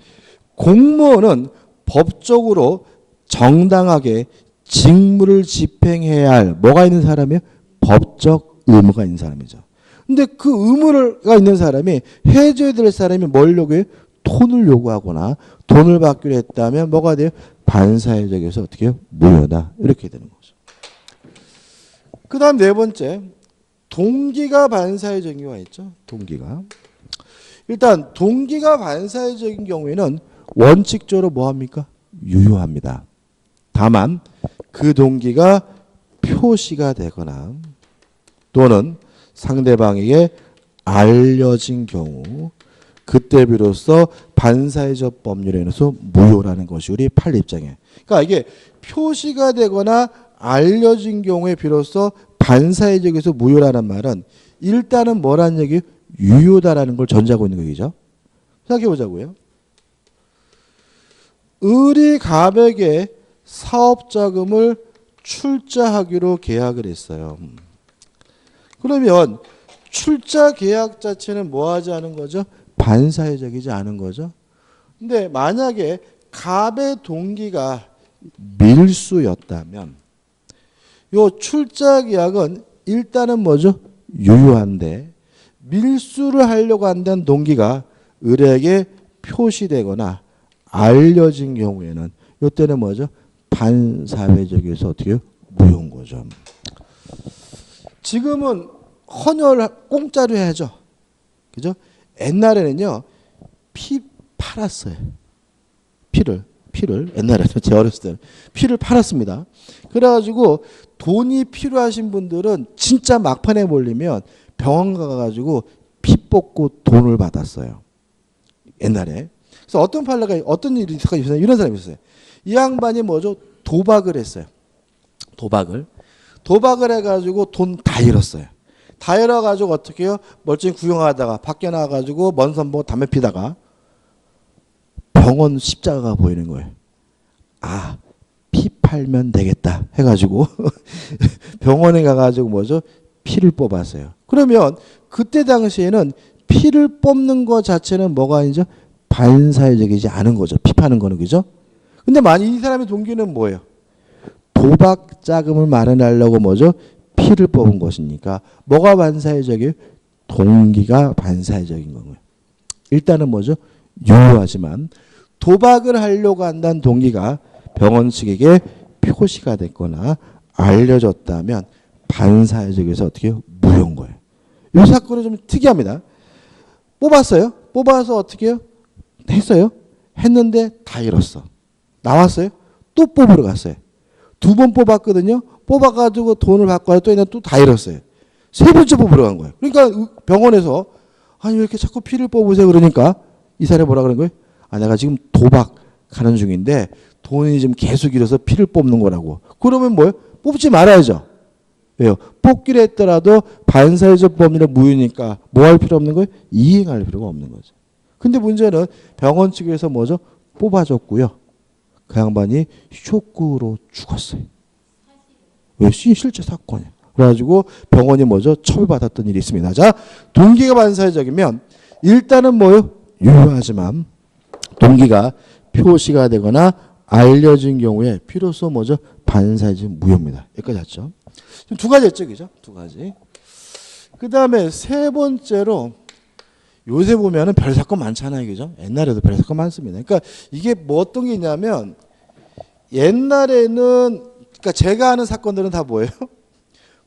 공무원은 법적으로 정당하게 직무를 집행해야 할 뭐가 있는 사람이에요? 법적 의무가 있는 사람이죠. 근데 그 의무가 있는 사람이 해줘야 될 사람이 뭘 요구해요? 돈을 요구하거나 돈을 받기로 했다면 뭐가 돼요? 반사회적에서 어떻게 해요? 무효다. 이렇게 되는 거죠. 그 다음 네 번째, 동기가 반사회적인 경우가 있죠. 동기가. 일단 동기가 반사회적인 경우에는 원칙적으로 뭐합니까? 유효합니다. 다만 그 동기가 표시가 되거나 또는 상대방에게 알려진 경우 그때 비로소 반사회적 법률에 의해서 무효라는 것이 우리 판례 입장이에요. 그러니까 이게 표시가 되거나 알려진 경우에 비로소 반사회적에서 무효라는 말은 일단은 뭐라는 얘기예요? 유효다라는 걸 전제하고 있는 얘기죠. 생각해 보자고요. 을이 갑에게 사업자금을 출자하기로 계약을 했어요. 그러면 출자 계약 자체는 뭐 하지 않은 거죠? 반사회적이지 않은 거죠. 근데 만약에 갑의 동기가 밀수였다면 요 출자 계약은 일단은 뭐죠? 유효한데 밀수를 하려고 한다는 동기가 을에게 표시되거나 알려진 경우에는 이때는 뭐죠? 반사회적에서 어떻게 해요? 무효인 거죠. 지금은 헌혈 공짜로 해야죠. 그죠? 옛날에는요. 피 팔았어요. 피를 옛날에는 제 어렸을 때는 피를 팔았습니다. 그래가지고 돈이 필요하신 분들은 진짜 막판에 몰리면 병원 가가지고 피 뽑고 돈을 받았어요. 옛날에. 그래서 어떤 일이 있었어요? 이런 사람이 있었어요. 이 양반이 뭐죠? 도박을 했어요. 도박을 해가지고 돈 다 잃었어요. 다 잃어가지고 어떻게 해요? 멀쩡히 구경하다가 밖에 나가가지고 먼 산 보고 담배 피다가 병원 십자가가 보이는 거예요. 아, 피 팔면 되겠다 해가지고 병원에 가가지고 뭐죠? 피를 뽑았어요. 그러면 그때 당시에는 피를 뽑는 것 자체는 뭐가 아니죠? 반사회적이지 않은 거죠. 피 파는 거는. 그죠? 근데 만약 이 사람의 동기는 뭐예요? 도박 자금을 마련하려고 뭐죠? 피를 뽑은 것이니까 뭐가 반사회적이에요? 동기가 반사회적인 거예요. 일단은 뭐죠? 유효하지만 도박을 하려고 한다는 동기가 병원 측에게 표시가 됐거나 알려졌다면 반사회적에서 어떻게 해요? 무효인 거예요. 이 사건은 좀 특이합니다. 뽑았어요. 뽑아서 어떻게 해요? 했어요. 했는데 다 잃었어. 나왔어요. 또 뽑으러 갔어요. 2번 뽑았거든요. 뽑아가지고 돈을 받고 또 있는데 또 다 잃었어요. 3번째 뽑으러 간 거예요. 그러니까 병원에서 아니 왜 이렇게 자꾸 피를 뽑으세요? 그러니까 이 사람이 뭐라 그런 거예요? 아 내가 지금 도박하는 중인데 돈이 지금 계속 잃어서 피를 뽑는 거라고. 그러면 뭐예요? 뽑지 말아야죠. 왜요? 뽑기를 했더라도 반사회적 법률의 무효니까 뭐 할 필요 없는 거예요? 이행할 필요가 없는 거죠. 근데 문제는 병원 측에서 뭐죠? 뽑아줬고요. 그 양반이 쇼크로 죽었어요. 왜? 실제 사건이에요. 그래가지고 병원이 뭐죠? 처벌받았던 일이 있습니다. 자, 동기가 반사회적이면 일단은 뭐요? 유효하지만 동기가 표시가 되거나 알려진 경우에 피로써 뭐죠? 반사회적 무효입니다. 여기까지 했죠. 지금 2가지 했죠, 그죠? 2가지. 그 다음에 3번째로 요새 보면은 별 사건 많잖아요, 그죠? 옛날에도 별 사건 많습니다. 그러니까 이게 뭐 어떤 게 있냐면 옛날에는 그러니까 제가 아는 사건들은 다 뭐예요?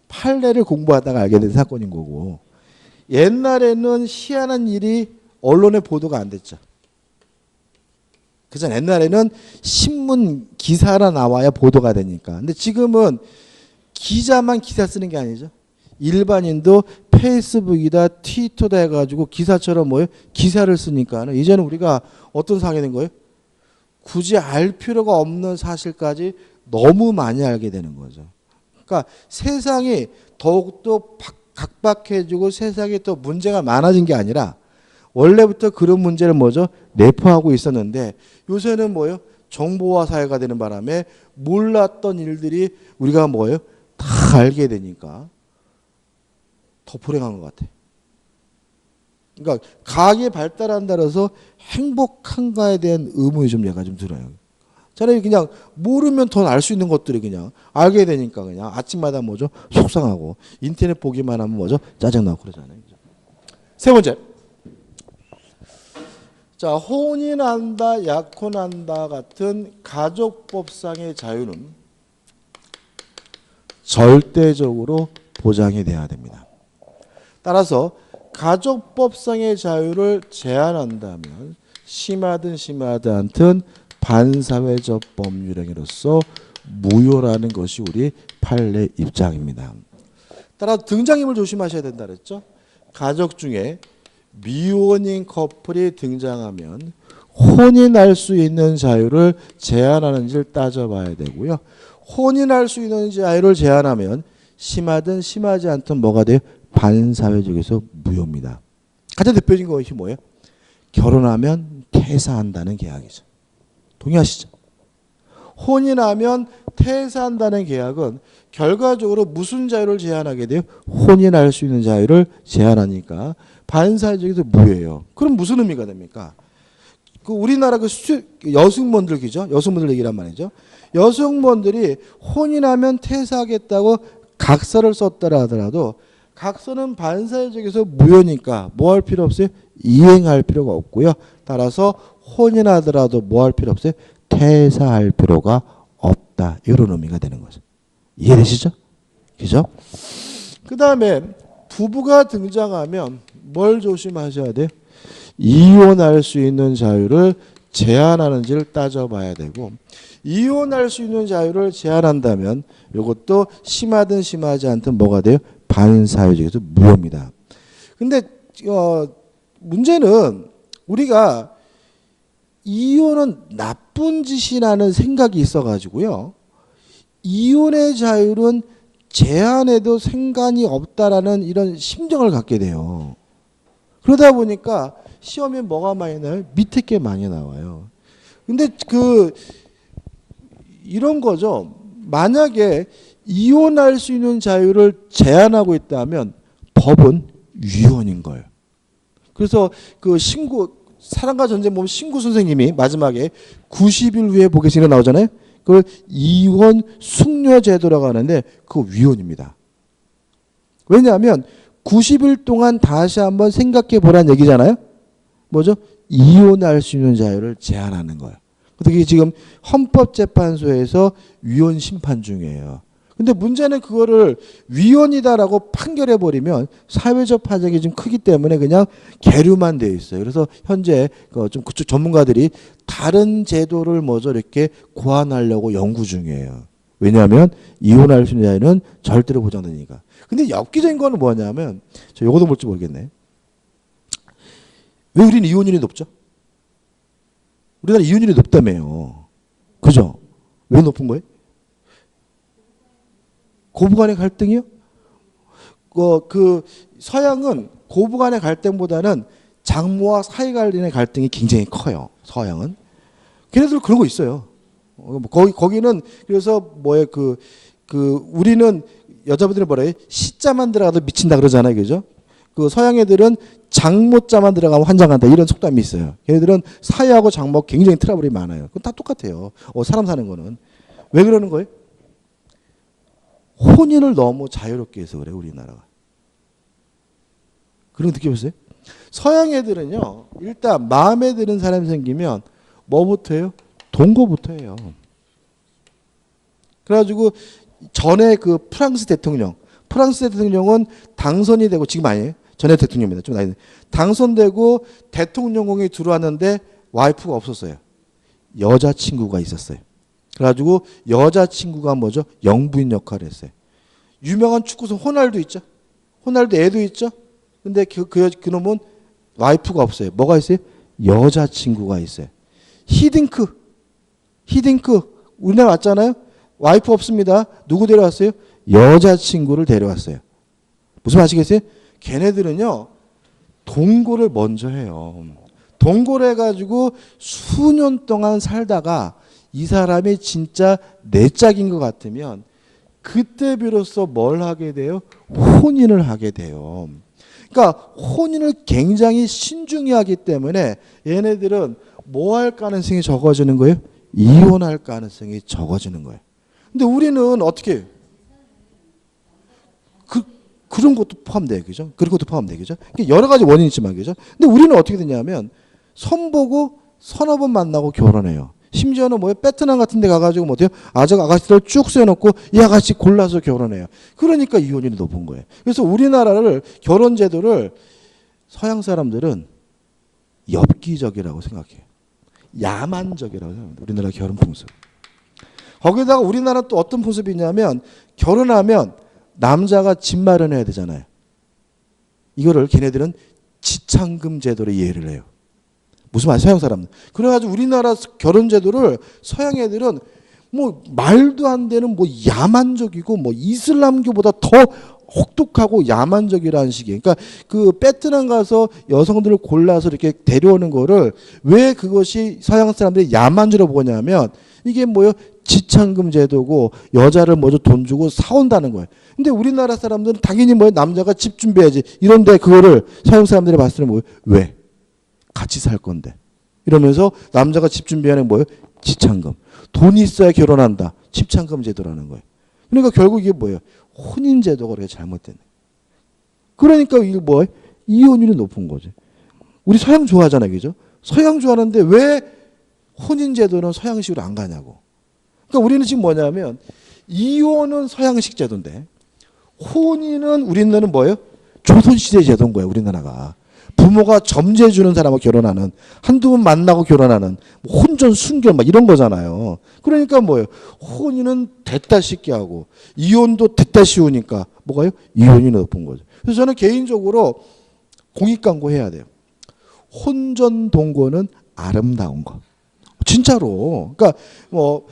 판례를 공부하다가 알게 된 사건인 거고 옛날에는 희한한 일이 언론에 보도가 안 됐죠. 그전 옛날에는 신문 기사라 나와야 보도가 되니까. 근데 지금은 기자만 기사 쓰는 게 아니죠. 일반인도 페이스북이다 트위터다 해가지고 기사처럼 뭐예요? 기사를 쓰니까 이제는 우리가 어떤 상황이 된 거예요? 굳이 알 필요가 없는 사실까지 너무 많이 알게 되는 거죠. 그러니까 세상이 더욱더 각박해지고 세상에 또 문제가 많아진 게 아니라 원래부터 그런 문제를 뭐죠? 내포하고 있었는데 요새는 뭐예요? 정보화 사회가 되는 바람에 몰랐던 일들이 우리가 뭐예요? 다 알게 되니까 더 불행한 것 같아. 그러니까 과학이 발달한다 해서 행복한가에 대한 의문이 좀 얘가 좀 들어요. 차라리 그냥 모르면 더 알 수 있는 것들이 그냥 알게 되니까 그냥 아침마다 뭐죠? 속상하고 인터넷 보기만 하면 뭐죠? 짜증나고 그러잖아요. 세 번째. 자, 혼인한다, 약혼한다 같은 가족법상의 자유는 절대적으로 보장이 돼야 됩니다. 따라서 가족법상의 자유를 제한한다면 심하든 심하지 않든 반사회적 법률행위로서 무효라는 것이 우리 판례 입장입니다. 따라 등장인물 조심하셔야 된다 그랬죠. 가족 중에 미혼인 커플이 등장하면 혼인할 수 있는 자유를 제한하는지를 따져봐야 되고요. 혼인할 수 있는 자유를 제한하면 심하든 심하지 않든 뭐가 돼요? 반사회적에서 무효입니다. 가장 대표적인 것이 뭐예요? 결혼하면 퇴사한다는 계약이죠. 동의하시죠? 혼인하면 퇴사한다는 계약은 결과적으로 무슨 자유를 제한하게 돼요? 혼인할 수 있는 자유를 제한하니까 반사회적에서 무효예요. 그럼 무슨 의미가 됩니까? 그 우리나라 여승분들이죠. 여승분들 얘기란 말이죠. 여성분들이 혼인하면 퇴사하겠다고 각서를 썼더라 하더라도 각서는 반사회적에서 무효니까 뭐 할 필요 없어요? 이행할 필요가 없고요. 따라서 혼인하더라도 뭐 할 필요 없어요? 퇴사할 필요가 없다. 이런 의미가 되는 거죠. 이해되시죠? 그죠? 그 다음에 부부가 등장하면 뭘 조심하셔야 돼요? 이혼할 수 있는 자유를 제한하는지를 따져봐야 되고 이혼할 수 있는 자유를 제한한다면 이것도 심하든 심하지 않든 뭐가 돼요? 반사회적에서 무효입니다. 근데 문제는 우리가 이혼은 나쁜 짓이라는 생각이 있어가지고요. 이혼의 자유는 제한해도 상관이 없다라는 이런 심정을 갖게 돼요. 그러다 보니까 시험에 뭐가 많이 나와요? 밑에 게 많이 나와요. 근데 이런 거죠. 만약에 이혼할 수 있는 자유를 제한하고 있다면 법은 위헌인 거예요. 그래서 사랑과 전쟁 보면 신구 선생님이 마지막에 90일 후에 보겠습니다 나오잖아요. 그걸 이혼 숙려 제도라고 하는데 그거 위헌입니다. 왜냐하면 90일 동안 다시 한번 생각해 보라는 얘기잖아요. 뭐죠? 이혼할 수 있는 자유를 제한하는 거예요. 그게 지금 헌법재판소에서 위헌 심판 중이에요. 근데 문제는 그거를 위헌이다라고 판결해 버리면 사회적 파장이 좀 크기 때문에 그냥 계류만 돼 있어요. 그래서 현재 좀 그쪽 전문가들이 다른 제도를 뭐죠 이렇게 고안하려고 연구 중이에요. 왜냐하면 이혼할 수 있는 자유는 절대로 보장되니까. 근데 엽기적인 거는 뭐냐면 저 요거도 볼지 모르겠네. 왜 우리는 이혼율이 높죠? 우리나라 이혼율이 높다며요. 그죠? 왜 높은 거예요? 고부간의 갈등이요? 서양은 고부간의 갈등보다는 장모와 사이간의 갈등이 굉장히 커요. 서양은. 걔네들 그런 거 있어요. 거기는 그래서 우리는 여자분들이 뭐라 해요? 시자만 들어가도 미친다 그러잖아요. 그죠? 서양 애들은 장모자만 들어가면 환장한다 이런 속담이 있어요. 걔네들은 사이하고 장모 굉장히 트러블이 많아요. 그건 다 똑같아요. 사람 사는 거는. 왜 그러는 거예요? 혼인을 너무 자유롭게 해서 그래요. 우리나라가. 그런 거 느껴보세요? 서양 애들은요. 일단 마음에 드는 사람이 생기면 뭐부터 해요? 동거부터 해요. 그래가지고 전에 프랑스 대통령은 당선이 되고 지금 아니에요. 전에 대통령입니다. 좀 나이 당선되고 대통령궁에 들어왔는데 와이프가 없었어요. 여자친구가 있었어요. 그래가지고 여자친구가 뭐죠? 영부인 역할을 했어요. 유명한 축구선 호날두 있죠? 호날두 애도 있죠? 근데 그놈은 와이프가 없어요. 뭐가 있어요? 여자친구가 있어요. 히딩크 우리나라 왔잖아요. 와이프 없습니다. 누구 데려왔어요? 여자친구를 데려왔어요. 무슨 말 아시겠어요? 걔네들은요. 동거를 먼저 해요. 동거를 해가지고 수년 동안 살다가 이 사람이 진짜 내 짝인 것 같으면 그때 비로소 뭘 하게 돼요? 혼인을 하게 돼요. 그러니까 혼인을 굉장히 신중히 하기 때문에 얘네들은 뭐 할 가능성이 적어지는 거예요? 이혼할 가능성이 적어지는 거예요. 근데 우리는 어떻게 그런 것도 포함돼요. 그죠? 그런 것도 포함돼요. 그죠? 여러 가지 원인이 있지만 그죠? 근데 우리는 어떻게 되냐면 선보고 서너 번 만나고 결혼해요. 심지어는 뭐예요? 베트남 같은 데 가가지고 뭐 어때요? 아가씨들 쭉 세워놓고 이 아가씨 골라서 결혼해요. 그러니까 이혼율이 높은 거예요. 그래서 우리나라를 결혼 제도를 서양 사람들은 엽기적이라고 생각해요. 야만적이라고 생각합니다. 우리나라 결혼 풍습. 거기다가 우리나라 또 어떤 풍습이 있냐면 결혼하면 남자가 집 마련해야 되잖아요. 이거를 걔네들은 지창금 제도로 이해를 해요. 무슨 말? 서양 사람들. 그래가지고 우리나라 결혼 제도를 서양 애들은 뭐 말도 안 되는 뭐 야만적이고 뭐 이슬람교보다 더 혹독하고 야만적이라는 식이에요. 그러니까 그 베트남 가서 여성들을 골라서 이렇게 데려오는 거를 왜 그것이 서양 사람들이 야만주로 보냐면 이게 뭐요? 지창금 제도고 여자를 먼저 돈 주고 사온다는 거예요. 근데 우리나라 사람들은 당연히 뭐예요? 남자가 집 준비해야지. 이런데 그거를 서양 사람들이 봤을 때 뭐예요? 왜? 같이 살 건데. 이러면서 남자가 집 준비하는 뭐예요? 지창금. 돈이 있어야 결혼한다. 지창금 제도라는 거예요. 그러니까 결국 이게 뭐예요? 혼인 제도가 그렇게 잘못된 거예요. 그러니까 이게 뭐예요? 이혼율이 높은 거죠. 우리 서양 좋아하잖아요. 그죠? 서양 좋아하는데 왜 혼인 제도는 서양식으로 안 가냐고. 그러니까 우리는 지금 뭐냐면 이혼은 서양식 제도인데 혼인은 우리나라는 뭐예요? 조선시대 제도인 거예요. 우리나라가. 부모가 점제 주는 사람하고 결혼하는 한두 번 만나고 결혼하는 혼전 순결 막 이런 거잖아요. 그러니까 뭐예요? 혼인은 됐다 쉽게 하고 이혼도 됐다 쉬우니까 뭐가요? 이혼이 높은 거죠. 그래서 저는 개인적으로 공익광고 해야 돼요. 혼전 동거는 아름다운 거. 진짜로. 그러니까 뭐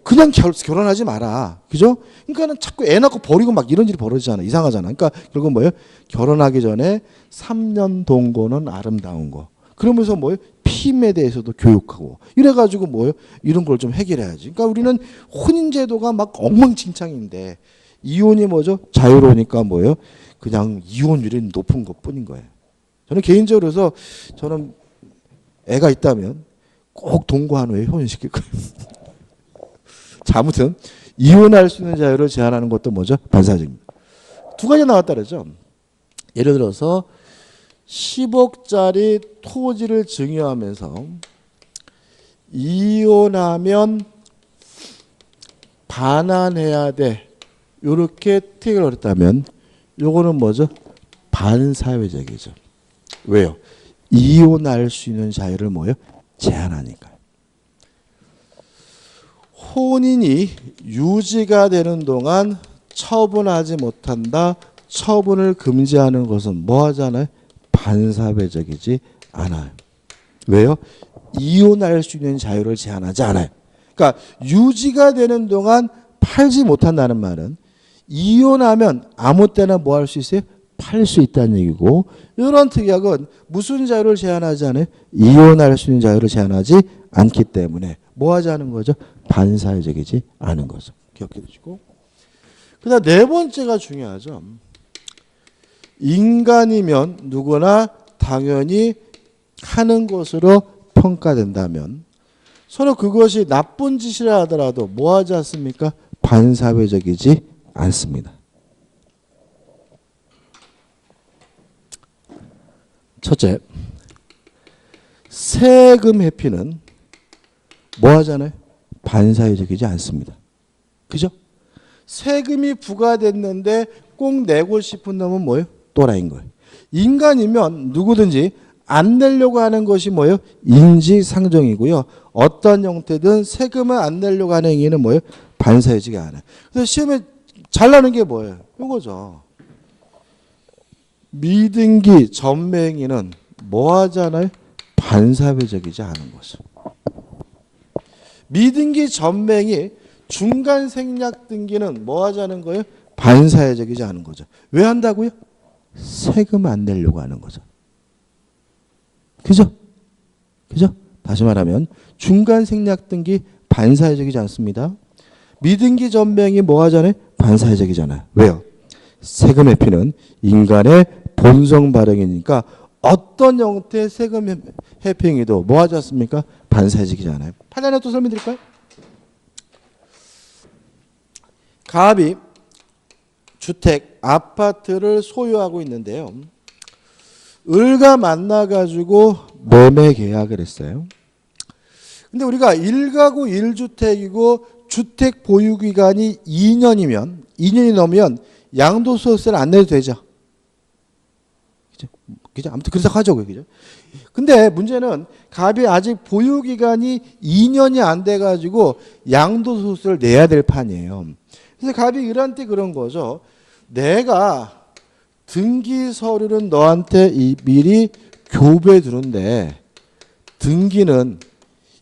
그냥 결혼하지 마라. 그죠? 그러니까는 자꾸 애 낳고 버리고 막 이런 일이 벌어지잖아. 이상하잖아. 그러니까 결국 뭐예요? 결혼하기 전에 3년 동거는 아름다운 거. 그러면서 뭐예요? 피임에 대해서도 교육하고. 이래가지고 뭐예요? 이런 걸 좀 해결해야지. 그러니까 우리는 혼인 제도가 막 엉망진창인데 이혼이 뭐죠? 자유로우니까 뭐예요? 그냥 이혼율이 높은 것 뿐인 거예요. 저는 개인적으로 해서 저는 애가 있다면 꼭 동거한 후에 혼인시킬 거예요. 자, 아무튼 이혼할 수 있는 자유를 제한하는 것도 뭐죠? 반사적입니다. 두 가지 나왔다 그러죠. 예를 들어서 10억짜리 토지를 증여하면서 이혼하면 반환해야 돼. 이렇게 택을 어렸다면 요거는 뭐죠? 반사회적이죠. 왜요? 이혼할 수 있는 자유를 뭐예요? 제한하니까. 혼인이 유지가 되는 동안 처분하지 못한다. 처분을 금지하는 것은 뭐 하잖아요? 반사회적이지 않아요. 왜요? 이혼할 수 있는 자유를 제한하지 않아요. 그러니까 유지가 되는 동안 팔지 못한다는 말은 이혼하면 아무 때나 뭐 할 수 있어요? 팔 수 있다는 얘기고 이런 특약은 무슨 자유를 제한하지 않아요? 이혼할 수 있는 자유를 제한하지 않기 때문에 뭐 하지 않은 거죠? 반사회적이지 않은 거죠. 기억해 두시고. 그다음 네 번째가 중요하죠. 인간이면 누구나 당연히 하는 것으로 평가된다면 서로 그것이 나쁜 짓이라 하더라도 뭐 하지 않습니까? 반사회적이지 않습니다. 첫째, 세금 회피는 뭐 하잖아요? 반사회적이지 않습니다. 그죠? 세금이 부과됐는데 꼭 내고 싶은 놈은 뭐예요? 또라이인 거예요. 인간이면 누구든지 안 내려고 하는 것이 뭐예요? 인지상정이고요. 어떤 형태든 세금을 안 내려고 하는 행위는 뭐예요? 반사회적이 않아요. 그래서 시험에 잘 나는 게 뭐예요? 이거죠. 미등기 전매행위는 뭐 하잖아요? 반사회적이지 않은 거죠. 미등기 전매행위 중간 생략 등기는 뭐 하자는 거예요? 반사회적이지 않은 거죠. 왜 한다고요? 세금 안 내려고 하는 거죠. 그죠? 그죠? 다시 말하면 중간 생략 등기 반사회적이지 않습니다. 미등기 전매행위 뭐 하잖아요? 반사회적이잖아요. 왜요? 세금 회피는 인간의 본성 발행이니까 어떤 형태의 세금 회피행위도 뭐 하지 않습니까? 반사회적이잖아요. 판례 하나 또 설명드릴까요? 갑이 주택, 아파트를 소유하고 있는데요. 을과 만나가지고 매매 계약을 했어요. 근데 우리가 1가구 1주택이고 주택 보유기간이 2년이 넘으면 양도소득세를 안 내도 되죠. 그죠? 아무튼 그래서 하죠. 그죠? 근데 문제는 갑이 아직 보유기간이 2년이 안 돼가지고 양도소득세를 내야 될 판이에요. 그래서 갑이 을한테 그런 거죠. 내가 등기 서류는 너한테 미리 교부해 두는데 등기는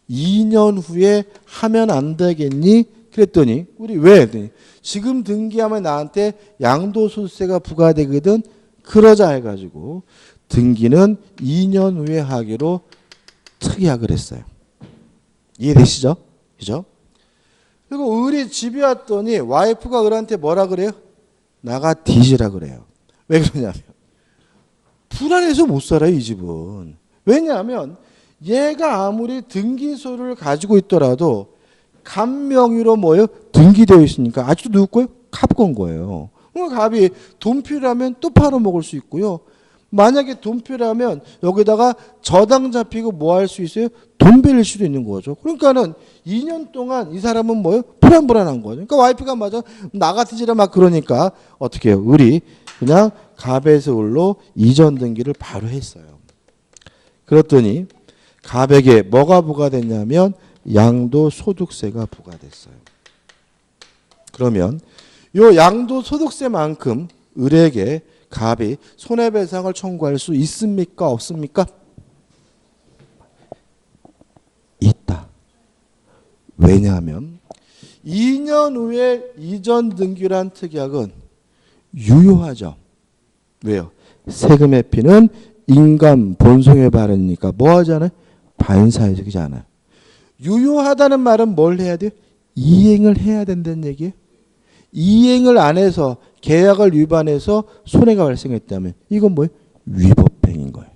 2년 후에 하면 안 되겠니? 그랬더니 우리 왜? 지금 등기하면 나한테 양도소득세가 부과되거든. 그러자 해가지고 등기는 2년 후에 하기로 특약을 했어요. 이해되시죠? 그죠? 그리고 을이 집에 왔더니 와이프가 을한테 뭐라 그래요? 나가 뒤지라 그래요. 왜 그러냐면 불안해서 못 살아요, 이 집은. 왜냐하면 얘가 아무리 등기소를 가지고 있더라도 갑 명의로 뭐예요? 등기되어 있으니까 아직도 누구 거예요? 갑 건 거예요. 갑이 돈 필요하면 또 팔아먹을 수 있고요. 만약에 돈 필요하면 여기다가 저당 잡히고 뭐 할 수 있어요? 돈 빌릴 수도 있는 거죠. 그러니까는 2년 동안 이 사람은 뭐예요? 불안한 거죠. 그러니까 와이프가 맞아 나가 뒤지라 막 그러니까 어떻게 해요? 을이 그냥 갑에서 을로 이전 등기를 바로 했어요. 그랬더니 갑에게 뭐가 부과됐냐면 양도소득세가 부과됐어요. 그러면 요 양도소득세만큼 을에게 갑이 손해배상을 청구할 수 있습니까? 없습니까? 있다. 왜냐하면 2년 후에 이전 등기란 특약은 유효하죠. 왜요? 세금 회피는 인감 본성에 바르니까 뭐 하잖아요? 반사회적이지 않아요. 유효하다는 말은 뭘 해야 돼요? 이행을 해야 된다는 얘기예요. 이행을 안 해서 계약을 위반해서 손해가 발생했다면 이건 뭐예요? 위법행위인 거예요.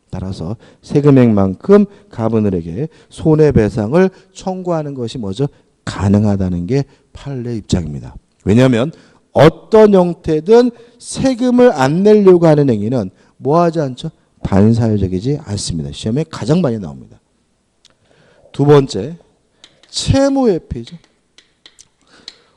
따라서 세금액만큼 갑은 을에게 손해배상을 청구하는 것이 뭐죠? 가능하다는 게 판례 입장입니다. 왜냐하면 어떤 형태든 세금을 안 내려고 하는 행위는 뭐 하지 않죠? 반사회적이지 않습니다. 시험에 가장 많이 나옵니다. 두 번째, 채무회피죠.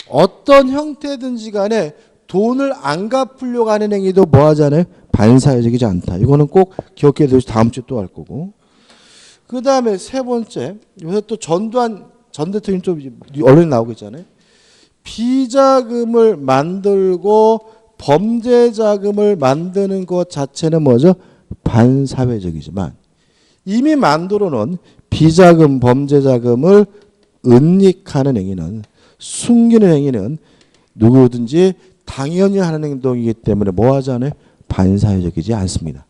어떤 형태든지 간에 돈을 안 갚으려고 하는 행위도 뭐 하잖아요? 반사회적이지 않다. 이거는 꼭 기억해 두시고 다음 주에 또 할 거고. 그 다음에 세 번째, 요새 또 전두환 전 대통령 좀 언론에 나오고 있잖아요. 비자금을 만들고 범죄자금을 만드는 것 자체는 뭐죠? 반사회적이지만 이미 만들어 놓은 비자금, 범죄자금을 은닉하는 행위는 숨기는 행위는 누구든지 당연히 하는 행동이기 때문에 뭐 하잖아요? 반사회적이지 않습니다.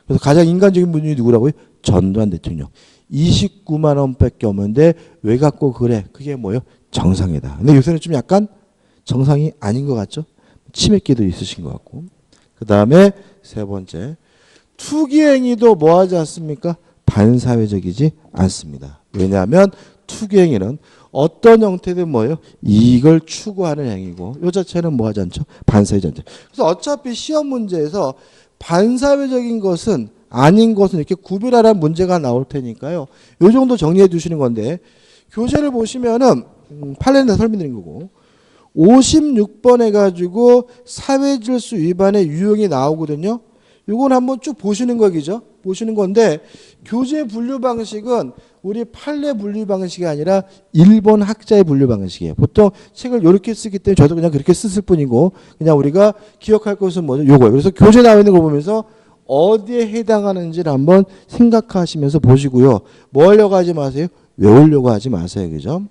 그래서 가장 인간적인 분이 누구라고요? 전두환 대통령. 29만 원밖에 없는데 왜 갖고 그래? 그게 뭐예요? 정상이다. 근데 요새는 좀 약간 정상이 아닌 것 같죠? 치맥기도 있으신 것 같고. 그 다음에 세 번째, 투기행위도 뭐 하지 않습니까? 반사회적이지 않습니다. 왜냐하면 투기행위는 어떤 형태든 뭐예요? 이익을 추구하는 행위고 이 자체는 뭐 하지 않죠? 반사회적이지 않죠. 그래서 어차피 시험 문제에서 반사회적인 것은 아닌 것은 이렇게 구별하라는 문제가 나올 테니까요. 이 정도 정리해 두시는 건데 교재를 보시면은 판례는 다 설명드린 거고 56번 해가지고 사회질서 위반의 유형이 나오거든요. 이건 한번 쭉 보시는 거죠. 보시는 건데 교재 분류 방식은 우리 판례 분류 방식이 아니라 일본 학자의 분류 방식이에요. 보통 책을 이렇게 쓰기 때문에 저도 그냥 그렇게 썼을 뿐이고 그냥 우리가 기억할 것은 뭐죠? 요거예요. 그래서 교재 나와 있는 거 보면서 어디에 해당하는지를 한번 생각하시면서 보시고요. 뭐 하려고 하지 마세요? 외우려고 하지 마세요. 그죠?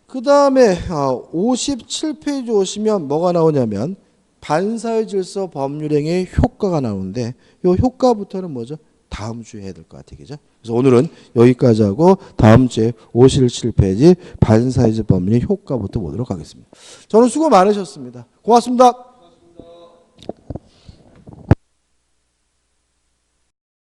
그 다음에 57페이지 오시면 뭐가 나오냐면 반사회 질서 법률행위의 효과가 나오는데 이 효과부터는 뭐죠? 다음 주에 해야 될 것 같아요. 그죠? 그래서 오늘은 여기까지 하고 다음 주에 57페이지 반사회 질서 법률의 효과부터 보도록 하겠습니다. 저는 수고 많으셨습니다. 고맙습니다.